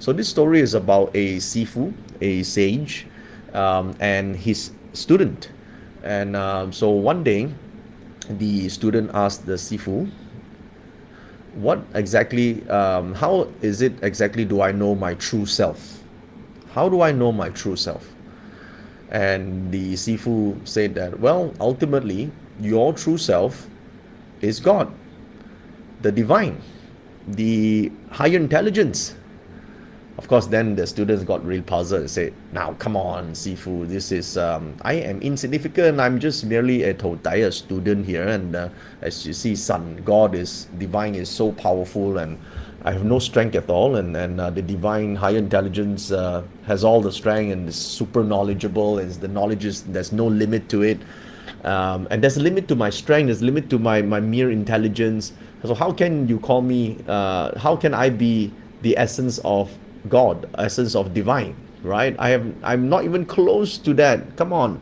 So this story is about a Sifu, a sage, and his student. And so one day, the student asked the Sifu, what exactly, how is it exactly do I know my true self? How do I know my true self? And the Sifu said that, well, ultimately, your true self is God, the divine, the higher intelligence. Of course, then the students got real puzzled and said, now, come on, Sifu, this is, I am insignificant. I'm just merely a Totaya student here. And as you see, son, God is, divine is so powerful and I have no strength at all. And the divine higher intelligence has all the strength and is super knowledgeable. And the knowledge is, there's no limit to it. And there's a limit to my strength, there's a limit to my mere intelligence. So how can you call me, how can I be the essence of God, essence of divine, right? I'm not even close to that. Come on.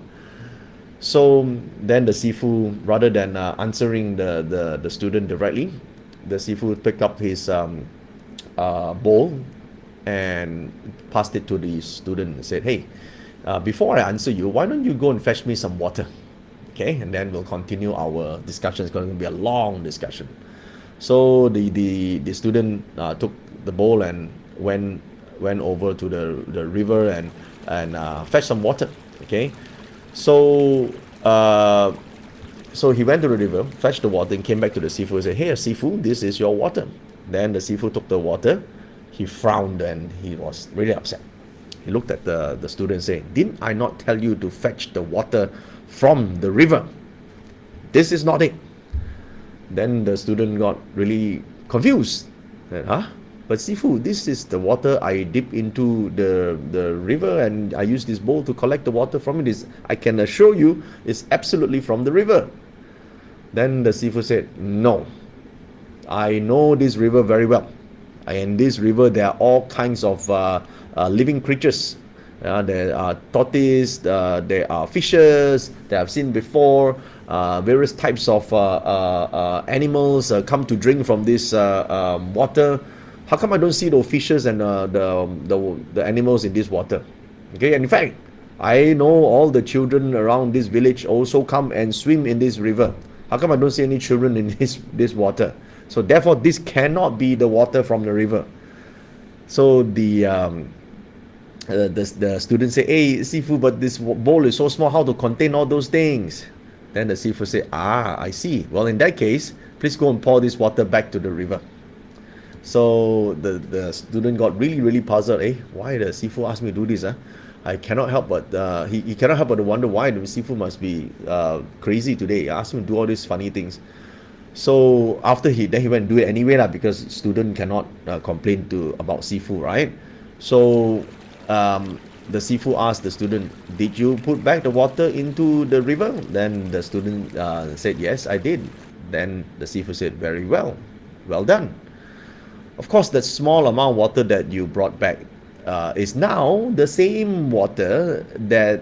So then the Sifu, rather than answering the student directly, the Sifu picked up his bowl and passed it to the student and said, hey, before I answer you, why don't you go and fetch me some water? Okay, and then we'll continue our discussion. It's going to be a long discussion. So the student took the bowl and went over to the river and fetched some water. Okay, so so he went to the river, fetched the water, and came back to the Sifu and said, hey, Sifu, this is your water. Then the Sifu took the water. He frowned and he was really upset. He looked at the student and said, didn't I not tell you to fetch the water from the river? This is not it. Then the student got really confused. Said, huh? But Sifu, this is the water I dip into the river and I use this bowl to collect the water from it. I can assure you it's absolutely from the river. Then the Sifu said, no, I know this river very well. In this river there are all kinds of living creatures. There are tortoise, there are fishes that I've seen before. Various types of animals come to drink from this water. How come I don't see those fishes and the animals in this water? Okay, and in fact, I know all the children around this village also come and swim in this river. How come I don't see any children in this water? So therefore, this cannot be the water from the river. So the student say, hey, Sifu, but this bowl is so small, how to contain all those things? Then the Sifu say, I see. Well, in that case, please go and pour this water back to the river. So the student got really puzzled. Why the Sifu asked me to do this? I cannot help but he cannot help but to wonder why the Sifu must be crazy today. I asked him to do all these funny things. So after he went and do it anyway because student cannot complain about Sifu, right? So the Sifu asked the student, did you put back the water into the river? Then the student said, yes, I did. Then the Sifu said, very well, well done. Of course, that small amount of water that you brought back is now the same water that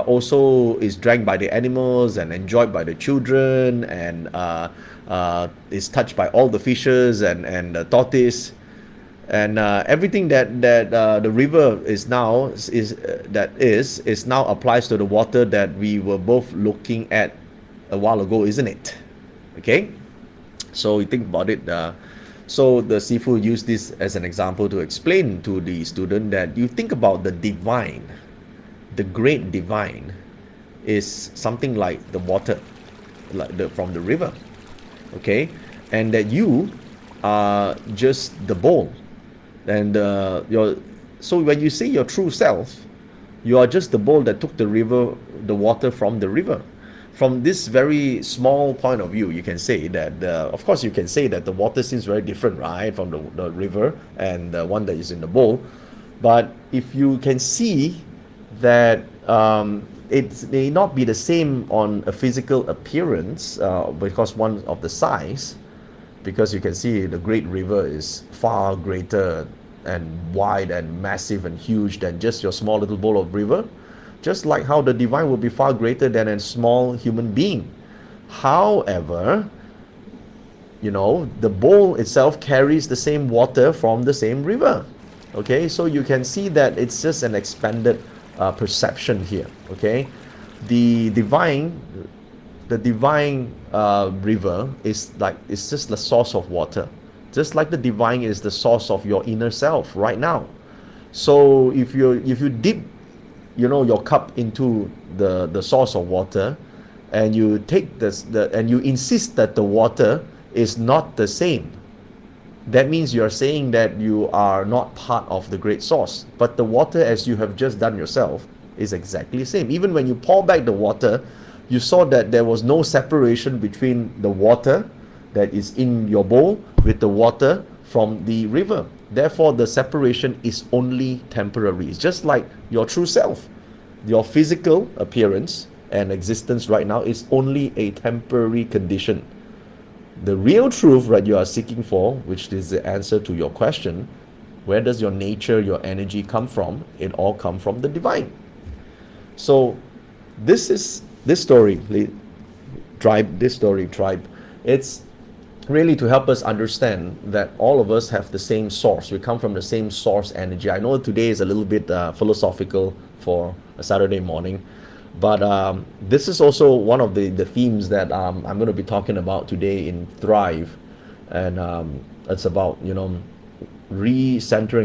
also is drank by the animals and enjoyed by the children and is touched by all the fishes and the tortoise. And everything that the river is now is now applies to the water that we were both looking at a while ago, isn't it? Okay, so you think about it. So the Sifu used this as an example to explain to the student that you think about the divine, the great divine, is something like the water, from the river. Okay, and that you are just the bowl. And so when you say your true self, you are just the bowl that took the water from the river. From this very small point of view, you can say that, of course, you can say that the water seems very different, right, from the river and the one that is in the bowl. But if you can see that it may not be the same on a physical appearance because one of the size, because you can see the great river is far greater and wide and massive and huge than just your small little bowl of river. Just like how the divine will be far greater than a small human being. However, the bowl itself carries the same water from the same river. Okay, so you can see that it's just an expanded perception here. Okay, the divine, river is like, it's just the source of water, just like the divine is the source of your inner self right now. So if you dip, your cup into the source of water, and you take this and you insist that the water is not the same, that means you are saying that you are not part of the great source. But the water, as you have just done yourself, is exactly the same. Even when you pour back the water, you saw that there was no separation between the water that is in your bowl with the water from the river. Therefore, the separation is only temporary. It's just like your true self. Your physical appearance and existence right now is only a temporary condition. The real truth that you are seeking for, which is the answer to your question, where does your nature, your energy come from? It all comes from the divine. So this story, tribe, it's really to help us understand that all of us have the same source. We come from the same source energy. I know today is a little bit philosophical for a Saturday morning, but this is also one of the themes that I'm going to be talking about today in Thrive. And it's about, recentering,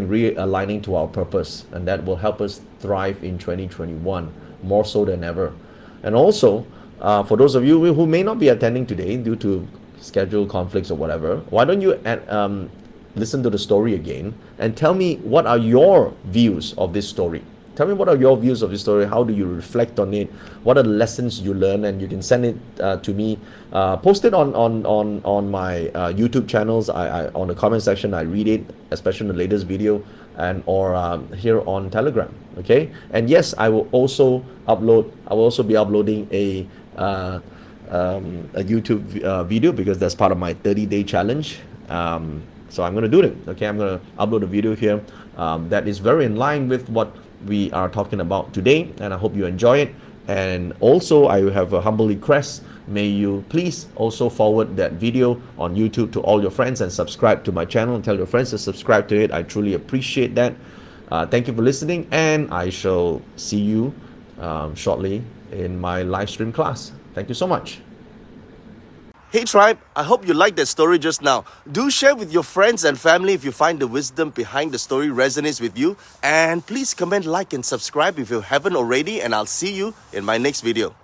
realigning to our purpose. And that will help us thrive in 2021 more so than ever. And also, for those of you who may not be attending today due to schedule conflicts or whatever, why don't you listen to the story again and tell me what are your views of this story. Tell me what are your views of this story. How do you reflect on it? What are the lessons you learn? And you can send it to me. Post it on my YouTube channels. I on the comment section. I read it, especially in the latest video, and or here on Telegram. Okay. And yes, I will also upload. I will also be uploading a YouTube video, because that's part of my 30-day challenge. So I'm going to do it. Okay, I'm going to upload a video here that is very in line with what we are talking about today, and I hope you enjoy it. And also, I have a humble request. May you please also forward that video on YouTube to all your friends and subscribe to my channel, and tell your friends to subscribe to it. I truly appreciate that. Thank you for listening, and I shall see you shortly in my live stream class. Thank you so much. Hey tribe, I hope you liked that story just now. Do share with your friends and family if you find the wisdom behind the story resonates with you. And please comment, like, and subscribe if you haven't already, and I'll see you in my next video.